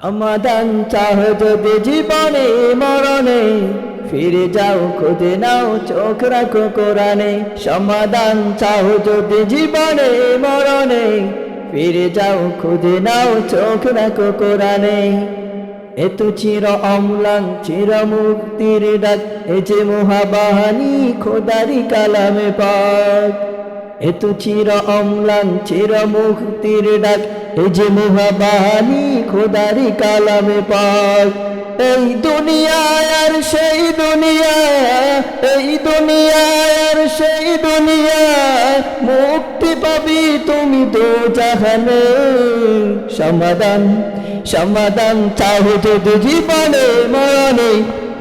সমাধান চাহ যদি জীবনে মরণে, ফিরে যাও খুঁজে নাও চোখ রাখো কোরআনে। সমাধান চাহ যদি জীবনে মরণে, ফিরে যাও খুঁজে নাও চোখ রাখো কোরআনে। এত চির অম্লান চির মুক্তির ডাক, এ যে মহাবাহানী খোদারি কালামে পাক। এত চির অম্লান চির মুক্তির ডাক, এ যে মহাবাহানী খোদারি কালামে পাক। এই দুনিয়ায় আর সেই দুনিয়া, এই দুনিয়ায় আর সেই দুনিয়া, মুক্তি পাবি তুমি দোজাহানে। সমাধান সমাধান চাও যদি জীবনে মরণে,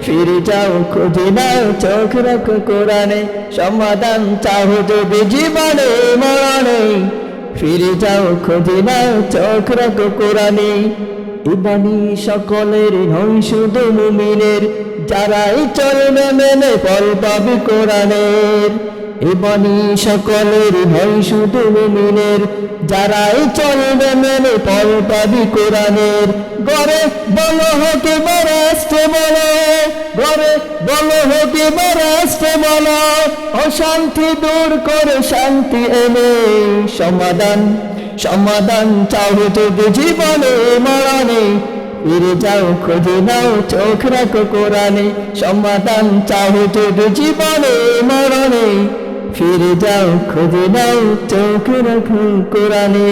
ফিরে যাও খুঁজে নাও চোখ রাখো কোরআনে। সমাধান চাও যদি জীবনে মরণে, ফিরে যাও খুঁজে নাও চোখ রাখো কোরআনে। ইবানি সকলের নয় শুধু মুমিনের, যারাই চলবে মেনে ফল পাবে কোরআনের। ইবানি সকলের নয় শুধু মুমিনের, যারাই চলবে মেনে ফল পাবে কোরআনের। গরে বলো হোকে বরাস্তে বলো, গরে বলো হোকে বরাস্তে বলো, অশান্তি দূর করে শান্তি এনে। সমাধান সমাধান চাও যদি জীবনে মরণে, ফিরে যাও খুঁজে নাও চোখ রাখো কোরআনে। সমাধান চাও যদি জীবনে মরণে, ফিরে যাও খুঁজে নাও চোখ রাখো কোরআনে।